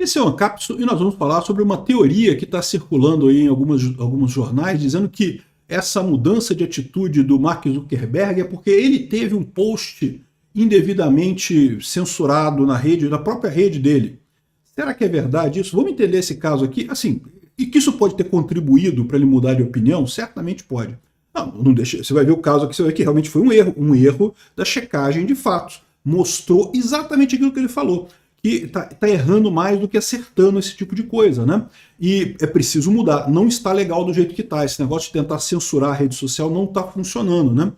Esse é o Ancapsu e nós vamos falar sobre uma teoria que está circulando aí em alguns jornais, dizendo que essa mudança de atitude do Mark Zuckerberg é porque ele teve um post indevidamente censurado na própria rede dele. Será que é verdade isso? Vamos entender esse caso aqui. Assim, e que isso pode ter contribuído para ele mudar de opinião? Certamente pode. Não deixa, você vai ver o caso aqui, você vai ver que realmente foi um erro da checagem de fatos. Mostrou exatamente aquilo que ele falou, que tá errando mais do que acertando esse tipo de coisa, né? E é preciso mudar. Não está legal do jeito que está. Esse negócio de tentar censurar a rede social não está funcionando, né?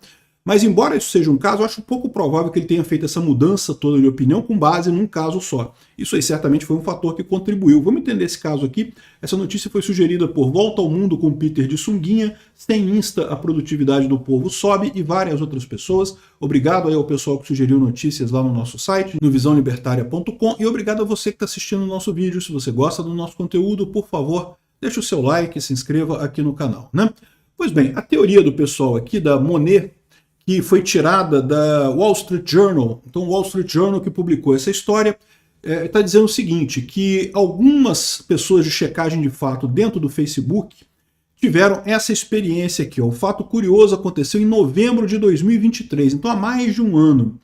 Mas embora isso seja um caso, eu acho pouco provável que ele tenha feito essa mudança toda de opinião com base num caso só. Isso aí certamente foi um fator que contribuiu. Vamos entender esse caso aqui. Essa notícia foi sugerida por Volta ao Mundo com Peter de Sunguinha, Sem Insta, a produtividade do povo sobe e várias outras pessoas. Obrigado aí ao pessoal que sugeriu notícias lá no nosso site, no visãolibertaria.com, e obrigado a você que está assistindo o nosso vídeo. Se você gosta do nosso conteúdo, por favor, deixe o seu like e se inscreva aqui no canal, né? Pois bem, a teoria do pessoal aqui da Monet, que foi tirada da Wall Street Journal. Então, o Wall Street Journal que publicou essa história está dizendo o seguinte, que algumas pessoas de checagem de fato dentro do Facebook tiveram essa experiência aqui. Ó. O fato curioso aconteceu em novembro de 2023, então há mais de um ano.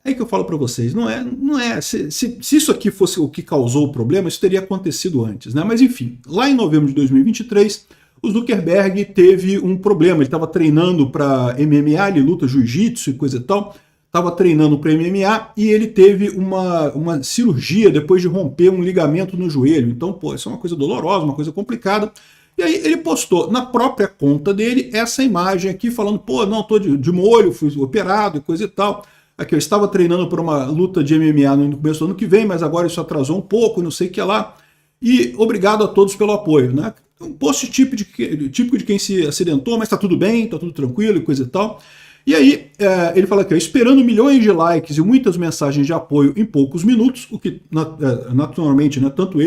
É aí que eu falo para vocês, não é se isso aqui fosse o que causou o problema, isso teria acontecido antes, né? Mas enfim, lá em novembro de 2023, o Zuckerberg teve um problema. Ele estava treinando para MMA, ele luta jiu-jitsu e coisa e tal, estava treinando para MMA e ele teve uma cirurgia depois de romper um ligamento no joelho. Então, pô, isso é uma coisa dolorosa, uma coisa complicada. E aí ele postou na própria conta dele essa imagem aqui, falando, pô, não, tô de molho, fui operado e coisa e tal. Aqui, eu estava treinando para uma luta de MMA no começo do ano que vem, mas agora isso atrasou um pouco, não sei o que lá. E obrigado a todos pelo apoio, né? Um post típico de quem se acidentou, mas tá tudo bem, tá tudo tranquilo e coisa e tal. E aí, ele fala aqui, ó, esperando milhões de likes e muitas mensagens de apoio em poucos minutos, o que naturalmente, né, tanto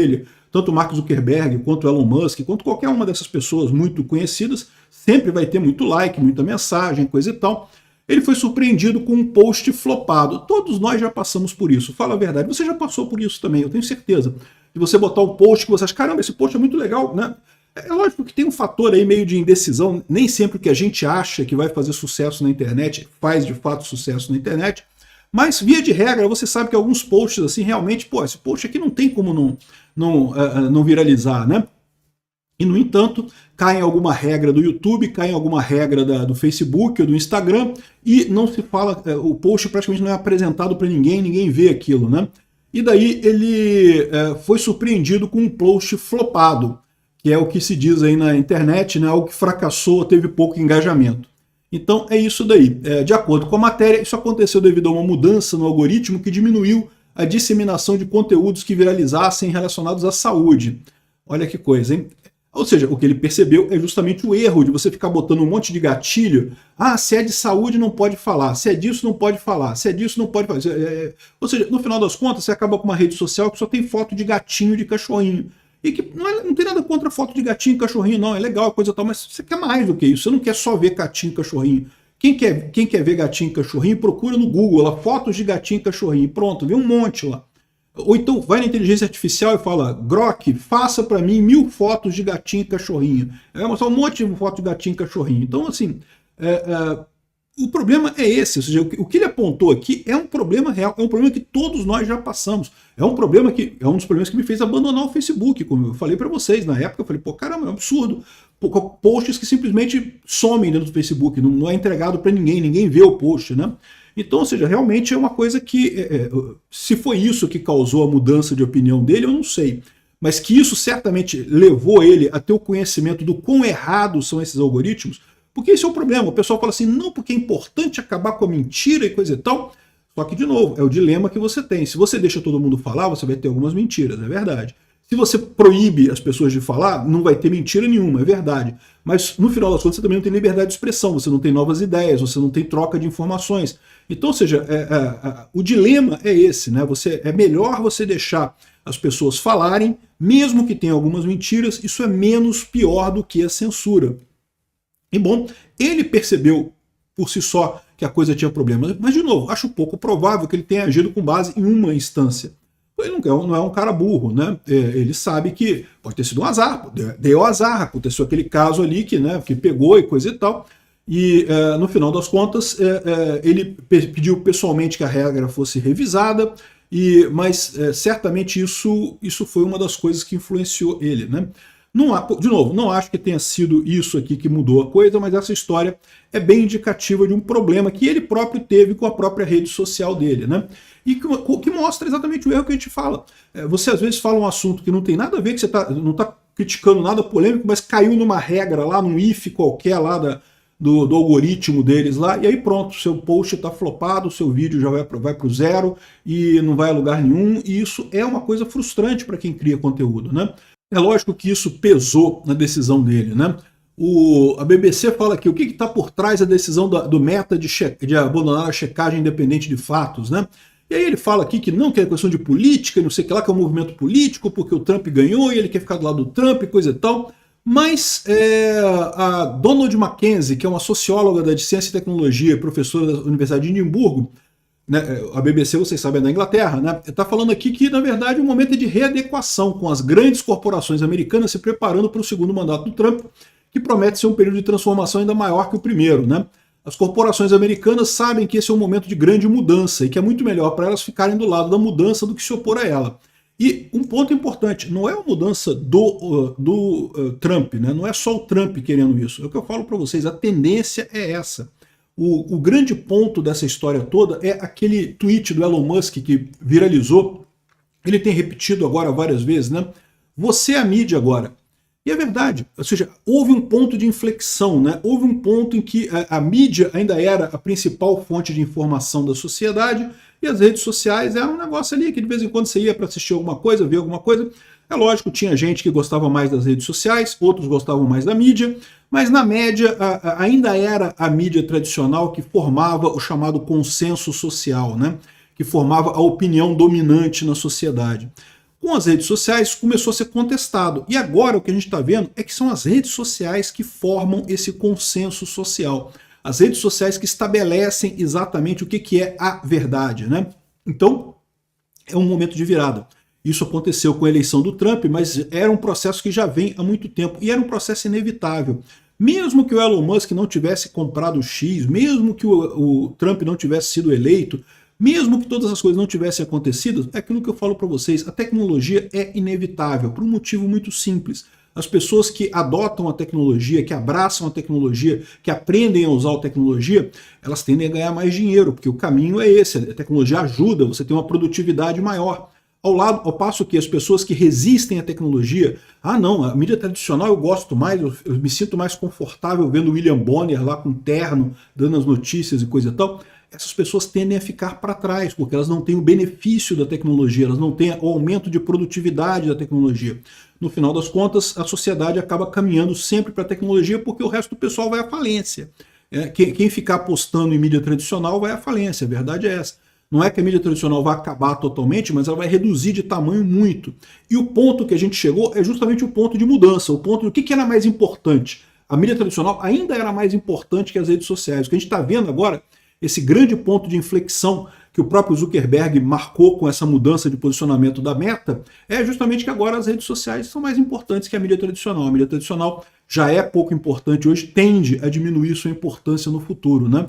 o Mark Zuckerberg, quanto o Elon Musk, quanto qualquer uma dessas pessoas muito conhecidas, sempre vai ter muito like, muita mensagem, coisa e tal. Ele foi surpreendido com um post flopado. Todos nós já passamos por isso, fala a verdade. Você já passou por isso também, eu tenho certeza. De você botar um post que você acha, caramba, esse post é muito legal, né? É lógico que tem um fator aí meio de indecisão, nem sempre o que a gente acha que vai fazer sucesso na internet faz de fato sucesso na internet, mas via de regra você sabe que alguns posts assim realmente, pô, esse post aqui não tem como não viralizar, né? E no entanto, cai em alguma regra do YouTube, cai em alguma regra do Facebook ou do Instagram e não se fala, o post praticamente não é apresentado para ninguém, ninguém vê aquilo, né? E daí ele foi surpreendido com um post flopado, que é o que se diz aí na internet, né, algo que fracassou, teve pouco engajamento. Então é isso daí. De acordo com a matéria, isso aconteceu devido a uma mudança no algoritmo que diminuiu a disseminação de conteúdos que viralizassem relacionados à saúde. Olha que coisa, hein? Ou seja, o que ele percebeu é justamente o erro de você ficar botando um monte de gatilho. Ah, se é de saúde não pode falar, se é disso não pode falar, se é disso não pode fazer. Ou seja, no final das contas, você acaba com uma rede social que só tem foto de gatinho, de cachorrinho. E que não tem nada contra foto de gatinho e cachorrinho, não, é legal, coisa tal, mas você quer mais do que isso, você não quer só ver gatinho e cachorrinho. Quem quer ver gatinho e cachorrinho, procura no Google lá, fotos de gatinho e cachorrinho, pronto, vê um monte lá. Ou então vai na inteligência artificial e fala, Grok, faça para mim 1000 fotos de gatinho e cachorrinho. Vai mostrar um monte de fotos de gatinho e cachorrinho. Então, assim, o problema é esse, ou seja, o que ele apontou aqui é um problema real, é um problema que todos nós já passamos. É um problema que é um dos problemas que me fez abandonar o Facebook, como eu falei para vocês. Na época eu falei, pô, caramba, é um absurdo. Posts que simplesmente somem dentro do Facebook, não é entregado para ninguém, ninguém vê o post, né? Então, ou seja, realmente é uma coisa que, se foi isso que causou a mudança de opinião dele, eu não sei. Mas que isso certamente levou ele a ter o conhecimento do quão errados são esses algoritmos, porque esse é o problema. O pessoal fala assim, não, porque é importante acabar com a mentira e coisa e tal. Só que, de novo, é o dilema que você tem. Se você deixa todo mundo falar, você vai ter algumas mentiras, é verdade. Se você proíbe as pessoas de falar, não vai ter mentira nenhuma, é verdade. Mas, no final das contas, você também não tem liberdade de expressão, você não tem novas ideias, você não tem troca de informações. Então, ou seja, o dilema é esse, né? É melhor você deixar as pessoas falarem, mesmo que tenha algumas mentiras, isso é menos pior do que a censura. E bom, ele percebeu por si só que a coisa tinha problemas, mas de novo, acho pouco provável que ele tenha agido com base em uma instância. ele não é um cara burro, né? Ele sabe que pode ter sido um azar, deu azar, aconteceu aquele caso ali que, né, que pegou e coisa e tal. E no final das contas, ele pediu pessoalmente que a regra fosse revisada, mas certamente isso foi uma das coisas que influenciou ele, né? De novo, não acho que tenha sido isso aqui que mudou a coisa, mas essa história é bem indicativa de um problema que ele próprio teve com a própria rede social dele, né? E que mostra exatamente o erro que a gente fala. Você às vezes fala um assunto que não tem nada a ver, que você não está criticando nada polêmico, mas caiu numa regra lá, num if qualquer lá do algoritmo deles lá, e aí pronto, seu post está flopado, seu vídeo já vai para o zero e não vai a lugar nenhum, e isso é uma coisa frustrante para quem cria conteúdo, né? É lógico que isso pesou na decisão dele, né? A BBC fala aqui, o que está por trás da decisão do Meta de abandonar a checagem independente de fatos, né? E aí ele fala aqui que não, que é questão de política, não sei o que lá, que é um movimento político, porque o Trump ganhou e ele quer ficar do lado do Trump e coisa e tal. Mas a Donald Mackenzie, que é uma socióloga da ciência e tecnologia, professora da Universidade de Edimburgo, né, a BBC, vocês sabem, é da Inglaterra, né, está falando aqui que, na verdade, o momento é de readequação, com as grandes corporações americanas se preparando para o segundo mandato do Trump, que promete ser um período de transformação ainda maior que o primeiro, né? As corporações americanas sabem que esse é um momento de grande mudança e que é muito melhor para elas ficarem do lado da mudança do que se opor a ela. E um ponto importante, não é a mudança do Trump, né? Não é só o Trump querendo isso. É o que eu falo para vocês, a tendência é essa. O grande ponto dessa história toda é aquele tweet do Elon Musk que viralizou. Ele tem repetido agora várias vezes, né? Você é a mídia agora. E é verdade, ou seja, houve um ponto de inflexão, né? Houve um ponto em que a mídia ainda era a principal fonte de informação da sociedade e as redes sociais eram um negócio ali que de vez em quando você ia para assistir alguma coisa, ver alguma coisa. É lógico, tinha gente que gostava mais das redes sociais, outros gostavam mais da mídia, mas na média ainda era a mídia tradicional que formava o chamado consenso social, né? Que formava a opinião dominante na sociedade. Com as redes sociais começou a ser contestado. E agora o que a gente está vendo é que são as redes sociais que formam esse consenso social. As redes sociais que estabelecem exatamente o que é a verdade, né? Então, é um momento de virada. Isso aconteceu com a eleição do Trump, mas era um processo que já vem há muito tempo. E era um processo inevitável. Mesmo que o Elon Musk não tivesse comprado o X, mesmo que o Trump não tivesse sido eleito, mesmo que todas as coisas não tivessem acontecido, é aquilo que eu falo para vocês, a tecnologia é inevitável, por um motivo muito simples. As pessoas que adotam a tecnologia, que abraçam a tecnologia, que aprendem a usar a tecnologia, elas tendem a ganhar mais dinheiro, porque o caminho é esse, a tecnologia ajuda, você tem uma produtividade maior. Ao passo que as pessoas que resistem à tecnologia, não, a mídia tradicional eu gosto mais, eu me sinto mais confortável vendo o William Bonner lá com terno, dando as notícias e coisa e tal, essas pessoas tendem a ficar para trás, porque elas não têm o benefício da tecnologia, elas não têm o aumento de produtividade da tecnologia. No final das contas, a sociedade acaba caminhando sempre para a tecnologia, porque o resto do pessoal vai à falência. Quem ficar apostando em mídia tradicional vai à falência, a verdade é essa. Não é que a mídia tradicional vai acabar totalmente, mas ela vai reduzir de tamanho muito. E o ponto que a gente chegou é justamente o ponto de mudança, o ponto do que era mais importante. A mídia tradicional ainda era mais importante que as redes sociais. O que a gente está vendo agora, esse grande ponto de inflexão que o próprio Zuckerberg marcou com essa mudança de posicionamento da Meta, é justamente que agora as redes sociais são mais importantes que a mídia tradicional. A mídia tradicional já é pouco importante hoje, tende a diminuir sua importância no futuro, né?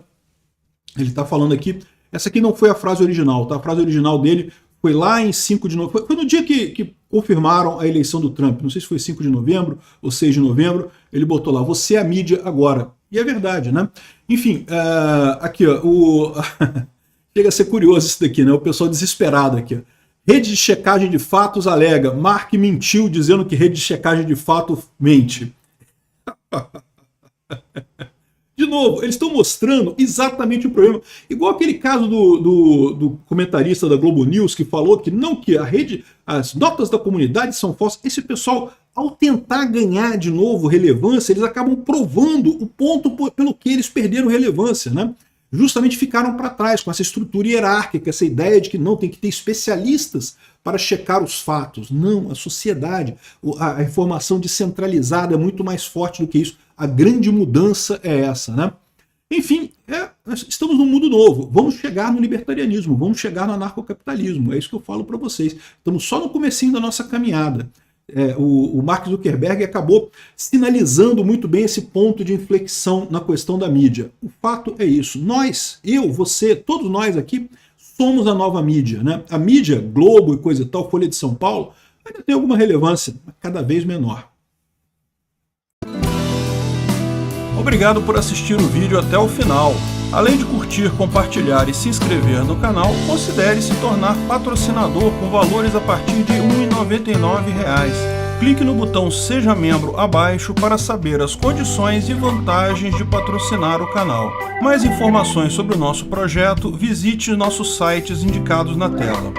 Ele está falando aqui, essa aqui não foi a frase original, tá? A frase original dele foi lá em 5 de novembro, foi no dia que confirmaram a eleição do Trump, não sei se foi 5 de novembro ou 6 de novembro, ele botou lá, você é a mídia agora. E é verdade, né? Enfim, aqui, ó, chega a ser curioso isso daqui, né? O pessoal desesperado aqui, ó. Rede de checagem de fatos alega, Mark mentiu dizendo que rede de checagem de fato mente. De novo, eles estão mostrando exatamente o problema. Igual aquele caso do comentarista da Globo News que falou que não, que as notas da comunidade são falsas. Esse pessoal, ao tentar ganhar de novo relevância, eles acabam provando o ponto pelo que eles perderam relevância, né? Justamente ficaram para trás com essa estrutura hierárquica, essa ideia de que não, tem que ter especialistas para checar os fatos. Não, a sociedade, a informação descentralizada é muito mais forte do que isso. A grande mudança é essa, né? Enfim, nós estamos num mundo novo, vamos chegar no libertarianismo, vamos chegar no anarcocapitalismo, é isso que eu falo para vocês. Estamos só no comecinho da nossa caminhada. O Mark Zuckerberg acabou sinalizando muito bem esse ponto de inflexão na questão da mídia. O fato é isso, nós, eu, você, todos nós aqui, somos a nova mídia, né? A mídia, Globo e coisa e tal, Folha de São Paulo, ainda tem alguma relevância, mas cada vez menor. Obrigado por assistir o vídeo até o final. Além de curtir, compartilhar e se inscrever no canal, considere se tornar patrocinador com valores a partir de R$ 1,99. Clique no botão Seja Membro abaixo para saber as condições e vantagens de patrocinar o canal. Mais informações sobre o nosso projeto, visite nossos sites indicados na tela.